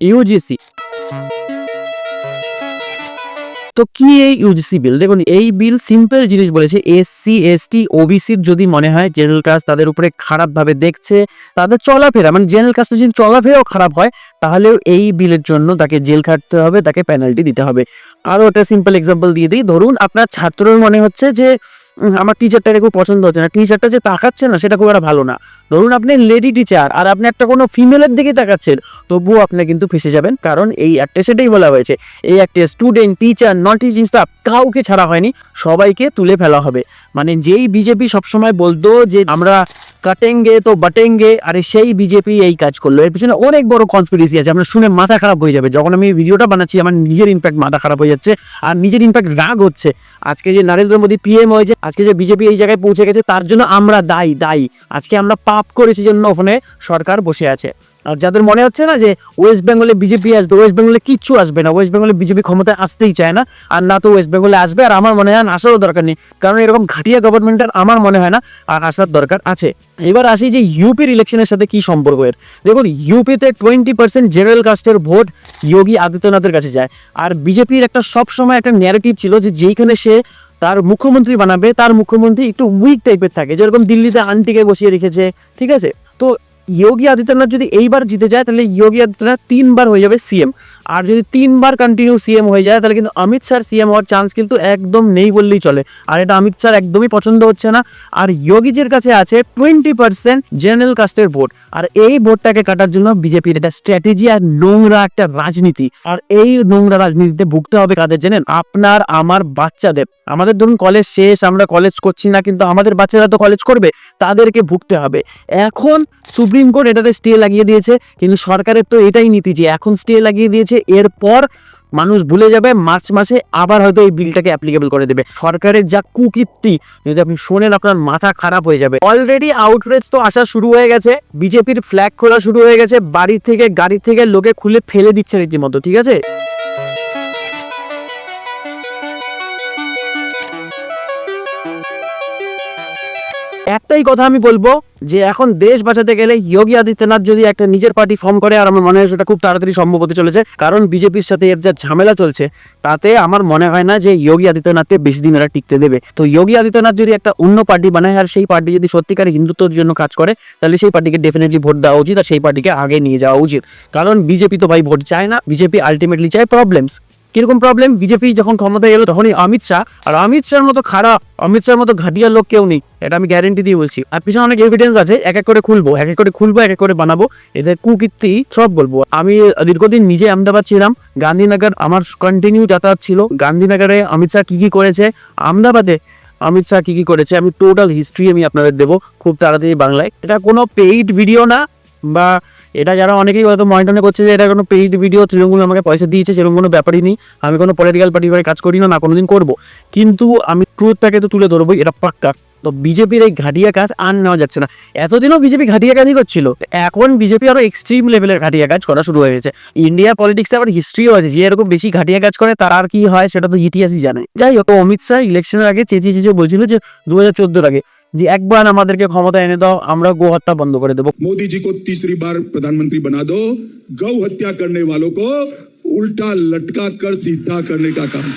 UGC. তো কি এই ইউজিসি বিল? দেখুন, এই বিল সিম্পল জিনিস বলেছে, এসসি এসটি ওবিসির যদি মনে হয় জেনারেল কাস্ট তাদের উপরে খারাপভাবে দেখছে, তাদের চলাফেরা মানে জেনারেল কাস্টের যদি চলাফেরাও খারাপ হয়, তাহলেও এই বিলের জন্য তাকে জেল খাটতে হবে, তাকে পেনাল্টি দিতে হবে। আরও একটা সিম্পল এক্সাম্পল দিয়ে দিই। ধরুন আপনার ছাত্রের মনে হচ্ছে যে আমার টিচারটাকে খুব পছন্দ হচ্ছে না, টিচারটা যে তাকাচ্ছে না সেটা খুব একটা ভালো না। ধরুন আপনি লেডি টিচার আর আপনি একটা কোনো ফিমেলের দিকে তাকাচ্ছেন, তবুও আপনি কিন্তু ফেসে যাবেন, কারণ এই অ্যাক্টে সেটাই বলা হয়েছে। এই অ্যাক্টে student, teacher, non teaching staff কাউকে ছাড়া হয়নি, সবাইকে তুলে ফেলা হবে। মানে যেই বিজেপি সবসময় বলতো যে আমরা কাটেঙ্গে তো বাটেঙ্গে, আরে সেই বিজেপি এই কাজ করলো। এর পিছনে অনেক বড় কনস্পিরেসি আছে, আপনার শুনে মাথা খারাপ হয়ে যাবে। যখন আমি ভিডিওটা বানাচ্ছি আমার নিজের ইনফ্যাক্ট মাথা খারাপ হয়ে যাচ্ছে, আর নিজের ইনফ্যাক্ট রাগ হচ্ছে। আজকে যে নরেন্দ্র মোদী পিএম হয়েছে, আজকে যে বিজেপি এই জায়গায় পৌঁছে গেছে, তার জন্য আমরা দায়ী। আজকে আমরা পাপ করেছি জন্য ওখানে সরকার বসে আছে। আর যাদের মনে হচ্ছে না যে ওয়েস্ট বেঙ্গলে বিজেপি আসবে, ওয়েস্ট বেঙ্গলে কিচ্ছু আসবে না, ওয়েস্ট বেঙ্গলে বিজেপি ক্ষমতায় আসতেই চায় না, আর না তো ওয়েস্ট বেঙ্গলে আসবে, আর আমার মনে হয় না আসারও দরকার নেই, কারণ এরকম ঘাটিয়া গভর্নমেন্টের আমার মনে হয় না আর আসার দরকার আছে। এবার আসি যে ইউপির ইলেকশনের সাথে কি সম্পর্ক এর। দেখুন, ইউপিতে 20% জেনারেল কাস্টের ভোট যোগী আদিত্যনাথের কাছে যায়, আর বিজেপির একটা সবসময় একটা ন্যারেটিভ ছিল যে যেইখানে সে তার মুখ্যমন্ত্রী বানাবে, তার মুখ্যমন্ত্রী একটু উইক টাইপের থাকে, যেরকম দিল্লিতে আন্টিকে বসিয়ে রেখেছে, ঠিক আছে। তো যোগী আদিত্যনাথ যদি এইবার জিতে যায়, তাহলে যোগী আদিত্যনাথ 3 বার হয়ে যাবে সিএম, আর যদি 3 বার কন্টিনিউ সিএম হয়ে যায়, তাহলে কিন্তু অমিত শাহ সিএম হওয়ার চান্স কিন্তু একদম নেই বললেই চলে। আর এটা অমিত শাহ একদমই পছন্দ হচ্ছে না। আর যোগীজির কাছে আছে 20% জেনারেল কাস্টের ভোট, আর এই ভোটটাকে কাটার জন্য বিজেপির এটা স্ট্র্যাটেজি আর নোংরা একটা রাজনীতি। আর এই নোংরা রাজনীতিতে ভুগতে হবে কাদের জানেন? আপনার আমার বাচ্চাদের। আমাদের ধরুন কলেজ শেষ, আমরা কলেজ করছি না, কিন্তু আমাদের বাচ্চারা তো কলেজ করবে, তাদেরকে ভুগতে হবে। এখন সুপ্রিম কোর্ট এটাতে স্টে লাগিয়ে দিয়েছে, কিন্তু সরকারের তো এটাই নীতি যে এখন স্টে লাগিয়ে দিয়েছে, এরপর মানুষ ভুলে যাবে, মার্চ মাসে আবার হয়তো এই বিলটাকে অ্যাপ্লিকেবল করে দেবে। সরকারের যা কুকীর্তি যদি আপনি শোনেন আপনার মাথা খারাপ হয়ে যাবে। অলরেডি আউটরেজ তো আসা শুরু হয়ে গেছে, বিজেপির ফ্ল্যাগ খোলা শুরু হয়ে গেছে, বাড়ি থেকে গাড়ি থেকে লোকে খুলে ফেলে দিচ্ছে রীতিমতো, ঠিক আছে। একটাই কথা আমি বলবো যে এখন দেশ বাঁচাতে গেলে যোগী আদিত্যনাথ যদি একটা নিজের পার্টি ফর্ম করে, আর আমার মনে হয় সেটা খুব তাড়াতাড়ি সম্ভব হতে চলেছে, কারণ বিজেপির সাথে এর যা ঝামেলা চলছে, তাতে আমার মনে হয় না যে যোগী আদিত্যনাথকে বেশি দিন এরা টিকতে দেবে। তো যোগী আদিত্যনাথ যদি একটা অন্য পার্টি বানায়, আর সেই পার্টি যদি সত্যিকারে হিন্দুত্বের জন্য কাজ করে, তাহলে সেই পার্টিকে ডেফিনেটলি ভোট দেওয়া উচিত, আর সেই পার্টিকে আগে নিয়ে যাওয়া উচিত। কারণ বিজেপি তো ভাই ভোট চায় না, বিজেপি আলটিমেটলি চায় প্রবলেমস। কিরকম প্রবলেম? বিজেপি যখন ক্ষমতায় এলো তখনই অমিত শাহ, আর অমিত শাহর মতো খারাপ, অমিত শাহর মতো ঘাটিয়া লোক কেউ নেই, এটা আমি গ্যারেন্টি দিয়ে বলছি। আর পিছনে অনেক এভিডেন্স আছে, এক এক করে খুলবো, এক এক করে বানাবো, এদের কুকীর্তি সব বলবো। আমি দীর্ঘদিন নিজে আহমেদাবাদ ছিলাম, গান্ধীনগর আমার কন্টিনিউ যাতায়াত ছিল। গান্ধীনগরে অমিত শাহ কি করেছে, আহমেদাবাদে অমিত শাহ কি করেছে, আমি টোটাল হিস্ট্রি আমি আপনাদের দেবো খুব তাড়াতাড়ি বাংলায়। এটা কোনো পেইড ভিডিও না, বা এটা যারা অনেকেই হয়তো মনে করছে যে এটা কোনো পেইড ভিডিও, তৃণমূল আমাকে পয়সা দিয়েছে, সেরকম কোনো ব্যাপারই নেই। আমি কোনো পলিটিক্যাল পার্টির কাজ করি না, কোনোদিন করবো, কিন্তু আমি ট্রুথটাকে তো তুলে ধরবোই, এটা পাক্কা। তো বিজেপির এই ঘাটিয়া কাজ আর নেওয়া যাচ্ছে না। এতদিনও বিজেপি ঘাটিয়া কাজই করছিল, এখন বিজেপি আরো এক্সট্রিম লেভেলের ঘাটিয়া কাজ করা শুরু হয়ে গেছে। ইন্ডিয়া পলিটিক্সে আবার হিস্ট্রিও আছে, যে এরকম বেশি ঘাটিয়া কাজ করে তার আর কি হয় সেটা তো ইতিহাসই জানে। যাই হোক, অমিত শাহ ইলেকশনের আগে চেঁচিয়ে বলছিল যে 2014 আগে যে একবার আমাদেরকে ক্ষমতা এনে দাও, আমরা গো হত্যা বন্ধ করে দেবো। मोदी जी को तीसरी बार प्रधानमंत्री बना दो, गौ हत्या करने वालों को उल्टा लटका कर सीधा करने का काम।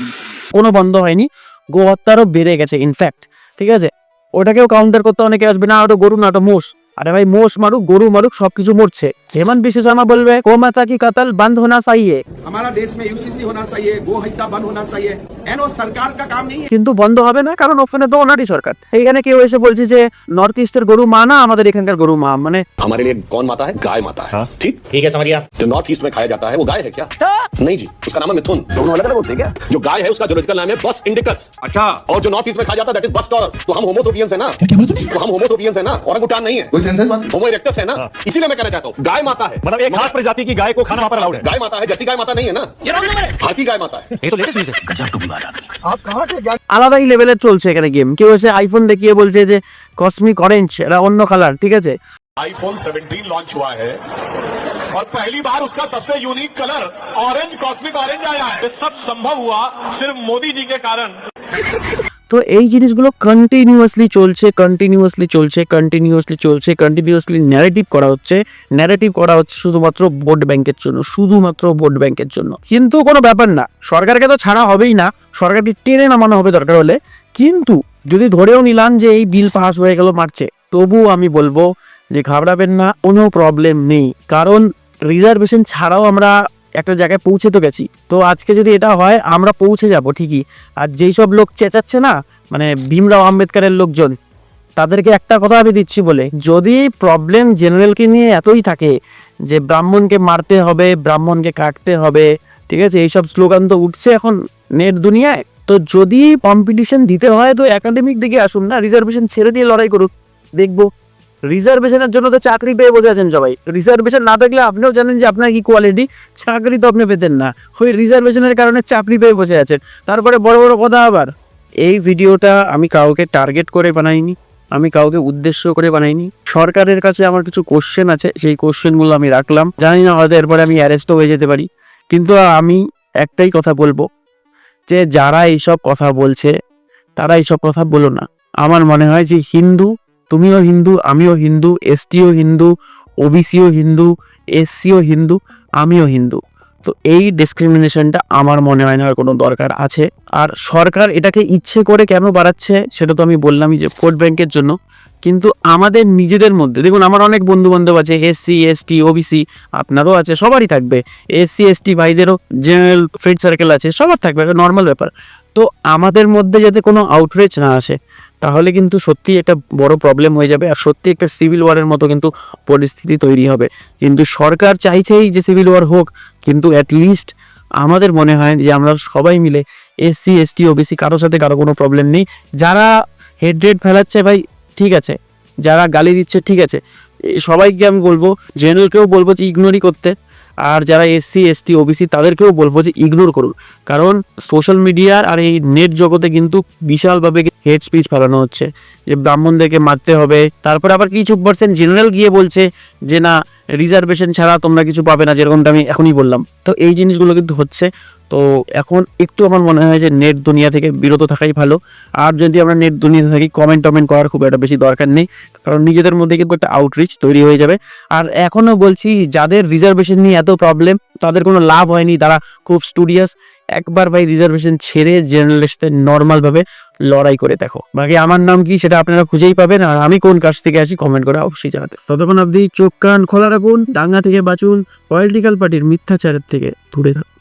কোনো বন্ধ হয়নি, গো হত্যারও বেড়ে গেছে ইনফ্যাক্ট, ঠিক আছে। ওটাকেও কাউন্টার করতে অনেকে আসবে না, ওটা গরু না, ওটা মোষ। আরে ভাই, মোষ মারুক গরু মারুক সবকিছু মরছে। হেমন্ত বিশ্ব শর্মা বলবে গোমাতা কি কতল বন্ধ होना चाहिए, हमारा देश में यूसीसी होना चाहिए, गो हत्या बंद होना चाहिए। एनो सरकार का काम नहीं है। কিন্তু বন্ধ হবে না, কারণ ওখানে তো ওনারই সরকার। এইখানে কেউ এসে বলছে যে নর্থ ইস্টের গরু মা না, আমাদের এখানকার গরু মা। মানে हमारे लिए कौन माता है? गाय माता है। ठीक ठीक है, समझ गया। जो नॉर्थ ईस्ट में खाया जाता है वो गाय है क्या? नहीं जी, उसका नाम है मिथुन। दोनों अलग अलग होते हैं क्या? जो गाय है उसका जूलॉजिकल नाम है बस इंडिकस। अच्छा। और जो नॉर्थ ईस्ट में खाया जाता है दैट इज बस टॉरस। तो हम होमो सेपियंस है ना? तो हम होमो सेपियंस है ना, ओरंगुटान नहीं है। कोई सेंसस बात? होमो इरेक्टस है ना, इसीलिए मैं कहना चाहता हूँ गाय माता है। मतलब एक खास प्रजाति की गाय को खाना वहां पर अलाउड है। गाय माता है, जर्सी गाय माता नहीं है ना, भारतीय गाय माता है। ये तो लेटेस्ट न्यूज़ है। আলাদাই লেভেলের চলছে এখানে গেম। কেউ এসে আইফোন দেখিয়ে বলছে যে কসমিক অরেঞ্জ, এটা অন্য কালার, ঠিক আছে। आईफोन 17 लॉन्च हुआ है और पहली बार उसका सबसे unique colour orange, cosmic orange आया है। ये सब संभव हुआ सिर्फ मोदी जी के कारण। তো এই জিনিসগুলো কন্টিনিউয়াসলি চলছে ন্যারেটিভ করা হচ্ছে শুধুমাত্র ভোট ব্যাংকের জন্য, কিন্তু কোনো ব্যাপার না, সরকারকে তো ছাড়া হবেই না, সরকারকে টেনে নামানো হবে দরকার হলে। কিন্তু যদি ধরেও নিলাম যে এই বিল পাস হয়ে গেল মার্চে, তবুও আমি বলবো যে ঘাবড়াবেন না, কোনো প্রবলেম নেই, কারণ রিজার্ভেশন ছাড়াও আমরা একটা জায়গায় পৌঁছে তো গেছি। তো আজকে যদি এটা হয় আমরা পৌঁছে যাব ঠিকই। আর যেই সব লোক চেঁচাচ্ছে না, মানে ভীমরাও আম্বেদকরের লোকজন, তাদেরকে একটা কথা আমি দিচ্ছি বলে, যদি প্রবলেম জেনারেলকে নিয়ে এতই থাকে যে ব্রাহ্মণকে মারতে হবে, ব্রাহ্মণকে কাটতে হবে, ঠিক আছে, এইসব স্লোগান তো উঠছে এখন নেট দুনিয়ায়, তো যদি কম্পিটিশন দিতে হয় তো একাডেমিক দিকে আসুন না, রিজার্ভেশন ছেড়ে দিয়ে লড়াই করুন, দেখবো। রিজার্ভেশনের জন্য তো চাকরি পেয়ে বসে আছেন সবাই, রিজার্ভেশন না থাকলে আপনিও জানেন যে আপনার ইকুয়ালিটি, চাকরি তো আপনি পেতেন না, ওই রিজার্ভেশনের কারণে চাকরি পেয়ে বসে আছেন। তারপরে বড় বড় কথা আবার। এই ভিডিওটা আমি কাউকে টার্গেট করে বানাইনি, আমি কাউকে উদ্দেশ্য করে বানাইনি। সরকারের কাছে আমার কিছু কোশ্চেন আছে, সেই কোশ্চেনগুলো আমি রাখলাম, জানি না হয়তো এরপরে আমি অ্যারেস্টও হয়ে যেতে পারি, কিন্তু আমি একটাই কথা বলবো যে যারা এইসব কথা বলছে তারা এইসব কথা বলো না। আমার মনে হয় যে হিন্দু, তুমিও হিন্দু, আমিও হিন্দু, এসটিও হিন্দু, ওবিসিও হিন্দু, এসসিও হিন্দু, আমিও হিন্দু, তো এই ডিসক্রিমিনেশনটা আমার মনে হয় না আর কোনো দরকার আছে। আর সরকার এটাকে ইচ্ছে করে কেন বাড়াচ্ছে সেটা তো আমি বললামই যে ভোট ব্যাংকের জন্য, কিন্তু আমাদের নিজেদের মধ্যে দেখুন, আমার অনেক বন্ধু বান্ধব আছে এসসি এসটি ওবিসি, আপনারও আছে, সবারই থাকবে, এসসি এসটি ভাইদেরও জেনারেল ফ্রেন্ড সার্কেল আছে, সবার থাকবে, একটা নর্মাল ব্যাপার। তো আমাদের মধ্যে যাতে কোনো আউটরিচ না আসে, তাহলে কিন্তু সত্যি একটা বড় প্রবলেম হয়ে যাবে, আর সত্যি একটা সিভিল ওয়ারের মতো কিন্তু পরিস্থিতি তৈরি হবে। কিন্তু সরকার চাইছেই যে সিভিল ওয়ার হোক, কিন্তু অ্যাটলিস্ট আমাদের মনে হয় যে আমরা সবাই মিলে এসসি এসটি ওবিসি কারোর সাথে কারো কোনো প্রবলেম নেই। যারা হেড ফেলাচ্ছে ভাই ঠিক আছে, যারা গালি দিচ্ছে ঠিক আছে, সবাইকে আমি বলবো, জেনারেলকেও বলবো যে ইগনোরই করতে, আর যারা এসসি এসটি ওবিসি তাদেরকেও বলবো যে ইগনোর করুন, কারণ সোশ্যাল মিডিয়ার আর এই নেট জগতে কিন্তু বিশালভাবে হেড স্পিচ ফেলানো হচ্ছে যে ব্রাহ্মণদেরকে মারতে হবে, তারপরে আবার কিছু পার্সেন্ট জেনারেল গিয়ে বলছে যে না রিজার্ভেশন ছাড়া তোমরা কিছু পাবে না, যেরকমটা আমি এখনই বললাম। তো এই জিনিসগুলো কিন্তু হচ্ছে। তো এখন একটু আমার মনে হয় যে নেট দুনিয়া থেকে বিরত থাকাই ভালো। আর যদি আমরা নেট দুনিয়াতে থাকি, কমেন্ট করার খুব একটা বেশি দরকার নেই, কারণ নিজেদের মধ্যে কিন্তু একটা আউটরিচ তৈরি হয়ে যাবে। আর এখনও বলছি, যাদের রিজার্ভেশন নিয়ে এত প্রবলেম তাদের কোনো লাভ হয়নি, তারা খুব স্টুডিয়াস, একবার ভাই রিজার্ভেশন ছেড়ে জেনারেলের সাথে নর্মালভাবে লড়াই করে দেখো। বাকি আমার নাম কি সেটা আপনারা খুঁজেই পাবেন, আর আমি কোন কাজ থেকে আসি কমেন্ট করে অবশ্যই জানাতে। ততক্ষণ আপনি চোখ কান খোলা রাখুন, দাঙ্গা থেকে বাঁচুন, পলিটিক্যাল পার্টির মিথ্যাচারের থেকে দূরে থাকুন।